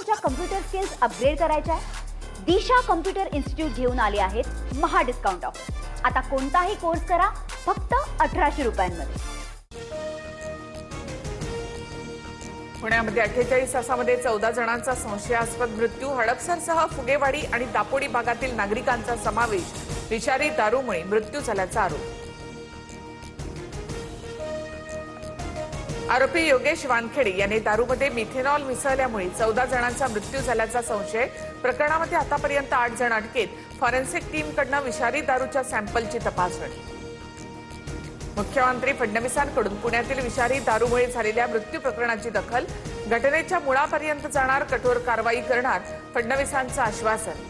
तुमच्या computer skills upgrade करायच्या आहे? दिशा कम्प्युटर इन्स्टिट्यूट घेऊन आले आहेत महा डिस्काउंट ऑफर. आता कोणताही कोर्स करा फक्त 1800 रुपयांमध्ये. पुण्यामध्ये 48 तासामध्ये 14 जणांचा संशयास्पद मृत्यू. हडपसरसह फुगेवाडी आणि दापोडी भागातील नागरिकांचा समावेश. विषारी दारूमुळे मृत्यू झाल्याचा आरोप. आरोपी योगेश वानखेडे याने दारूमध्ये मिथेनॉल मिसळल्यामुळे 14 जणांचा मृत्यू झाल्याचा संशय. प्रकरणामध्ये आतापर्यंत 8 जण अटकेत. फॉरेन्सिक टीमकडून विषारी दारूच्या सॅम्पलची तपासणी. मुख्यमंत्री फडणवीसांकडून पुण्यातील विषारी दारूमुळे झालेल्या मृत्यू प्रकरणाची दखल. घटनेच्या मुळापर्यंत जाणार, कठोर कारवाई करणार, फडणवीसांचं आश्वासन.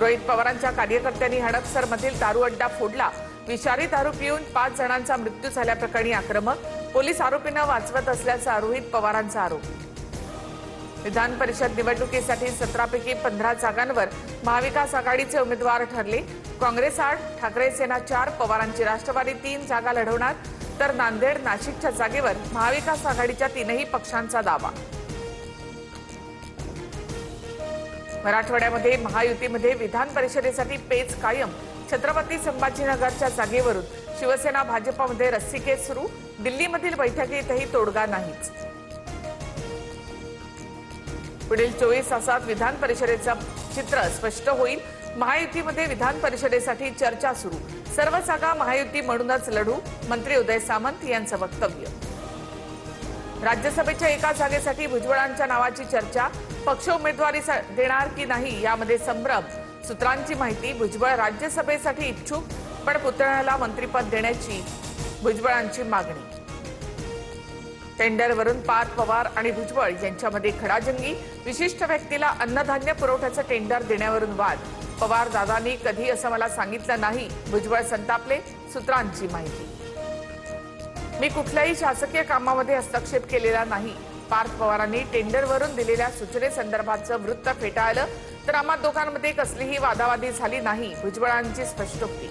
रोहित पवारांच्या कार्यकर्त्यांनी हडपसरमधील दारू अड्डा फोडला. विषारी दारू पिऊन 5 जणांचा मृत्यू झाल्याप्रकरणी आक्रमक. पोलीस आरोपींना वाचवत असल्याचा रोहित पवारांचा आरोप. विधान परिषद निवडणुकीसाठी 17 पैकी 15 जागांवर महाविकास आघाडीचे उमेदवार ठरले. काँग्रेस 8, ठाकरे सेना 4, पवारांची राष्ट्रवादी 3 जागा लढवणार. तर नांदेड, नाशिकच्या जागेवर महाविकास आघाडीच्या 3ही पक्षांचा दावा. मराठवाड्यामध्ये महायुतीमध्ये विधान परिषदेसाठी पेच कायम. छत्रपती संभाजीनगरच्या जागेवरून शिवसेना भाजपमध्ये रस्सीखेच सुरू. दिल्लीमधील बैठकीतही तोडगा नाहीच. पुढील 24 तासात विधान परिषदेचं चित्र स्पष्ट होईल. महायुतीमध्ये विधान परिषदेसाठी चर्चा सुरू. सर्व जागा महायुती म्हणूनच लढू, मंत्री उदय सामंत यांचं वक्तव्य. राज्यसभेच्या एका जागेसाठी भुजबळांच्या नावाची चर्चा. पक्ष उमेदवारी देणार की नाही यामध्ये संभ्रम. सूत्रांची माहिती, भुजबळ राज्यसभेसाठी इच्छुक, पण पुतण्याला मंत्रिपद देण्याची भुजबळांची मागणी. टेंडरवरून पार्थ पवार आणि भुजबळ यांच्यामध्ये खडाजंगी. विशिष्ट व्यक्तीला अन्नधान्य पुरवठ्याचं टेंडर देण्यावरून वाद. पवार दादांनी कधी असं मला सांगितलं नाही, भुजबळ संतापले. सूत्रांची माहिती, मी कुठल्याही शासकीय कामामध्ये हस्तक्षेप केलेला नाही. पार्थ पवारांनी टेंडरवरून दिलेल्या सूचनेसंदर्भातचं वृत्त फेटाळलं. तर आम्हा दोघांमध्ये कसलीही वादावादी झाली नाही, भुजबळांची स्पष्टोक्ती.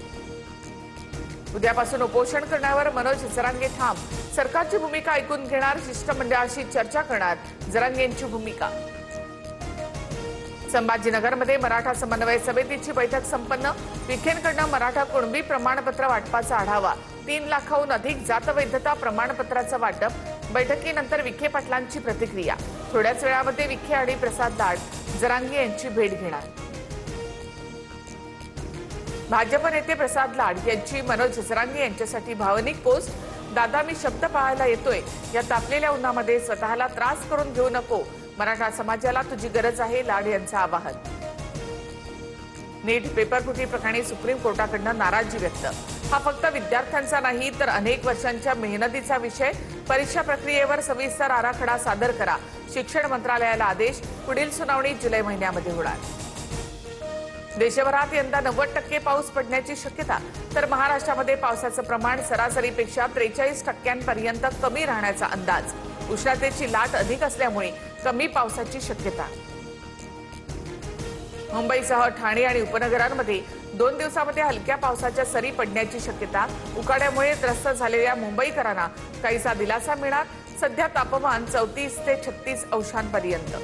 उद्यापासून उपोषण करण्यावर मनोज जरांगे ठाम. सरकारची भूमिका ऐकून घेणार, शिष्टमंडळाशी चर्चा करणार, जरांगेंची भूमिका. संभाजीनगरमध्ये मराठा समन्वय समितीची बैठक संपन्न. विखेंकडून मराठा कुणबी प्रमाणपत्र वाटपाचा आढावा. 3 लाखाहून अधिक जातवैधता प्रमाणपत्राचं वाटप. बैठकीनंतर विखे पाटलांची प्रतिक्रिया. थोड्याच वेळामध्ये विखे आणि प्रसाद लाड जरांगे यांची भेट घेणार. भाजप नेते प्रसाद लाड यांची मनोज जरांगे यांच्यासाठी भावनिक पोस्ट. दादा, मी शब्द पाळायला येतोय. या तापलेल्या उन्हामध्ये स्वतःला त्रास करून घेऊ नको. मराठा समाजाला तुझी गरज आहे, लाड यांचं आवाहन. नीट पेपरफुटी प्रकरणी सुप्रीम कोर्टाकडून नाराजी व्यक्त. हा फक्त विद्यार्थ्यांचा नाही तर अनेक वर्षांच्या मेहनतीचा विषय. परीक्षा प्रक्रियेवर सविस्तर आराखडा सादर करा. शिक्षण मंत्रालयाला आदेश. पुढील सुनावणी जुलै महिन्यामध्ये होणार. देशभरात यंदा 90% पाऊस पडण्याची शक्यता. तर महाराष्ट्रामध्ये पावसाचं प्रमाण सरासरीपेक्षा 43% कमी राहण्याचा अंदाज. उष्णतेची लाट अधिक असल्यामुळे कमी पावसाची शक्यता. मुंबईसह ठाणे आणि उपनगरांमध्ये 2 दिवसामध्ये हलक्या पावसाच्या सरी पडण्याची शक्यता. उकाड्यामुळे त्रस्त झालेल्या मुंबईकरांना काहीसा दिलासा मिळणार. सध्या तापमान 34 ते 36 अंशांपर्यंत.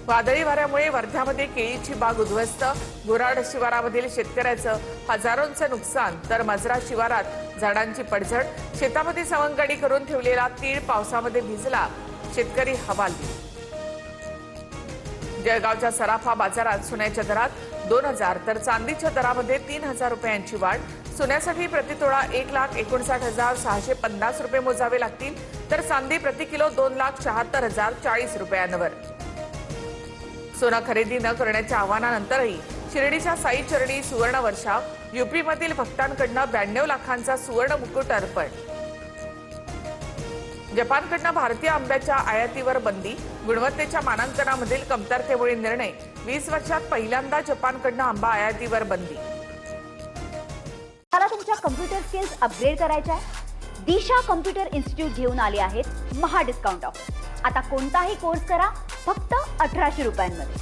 वादळी वाऱ्यामुळे वर्ध्यामध्ये केळीची बाग उद्ध्वस्त. गोराड शिवारामधील शेतकऱ्याचं हजारोंचं नुकसान. तर मजरा शिवारात झाडांची पडझड. शेतामध्ये सवंगडी करून ठेवलेला तीळ पावसामध्ये भिजला. शेतकरी हवालदिल. जळगावच्या सराफा बाजारात सोन्याच्या दरात 2000 तर चांदीच्या दरामध्ये 3000 रुपयांची वाढ. सोन्यासाठी प्रतितोळा 1,59,650 रुपये मोजावे लागतील. तर चांदी प्रति किलो 2,76,040 रुपयांवर. सोनं खरेदी न करण्याच्या आव्हानानंतरही शिर्डीच्या साई चरणी सुवर्ण वर्षाव. युपीमधील भक्तांकडून 92 लाखांचा सुवर्ण मुकुट अर्पण. जपानकडून भारतीय आंब्याच्या आयातीवर बंदी. गुणवत्तेच्या मानांकनामधील कमतरतेमुळे निर्णय. 20 वर्षात पहिल्यांदा जपानकडून आंबा आयातीवर बंदी. मला तुमच्या कम्प्युटर स्किल्स अपग्रेड करायच्या आहे? दिशा कम्प्युटर इन्स्टिट्यूट घेऊन आले आहेत महा डिस्काउंट ऑफर. आता कोणताही कोर्स करा फक्त 1800 रुपयांमध्ये.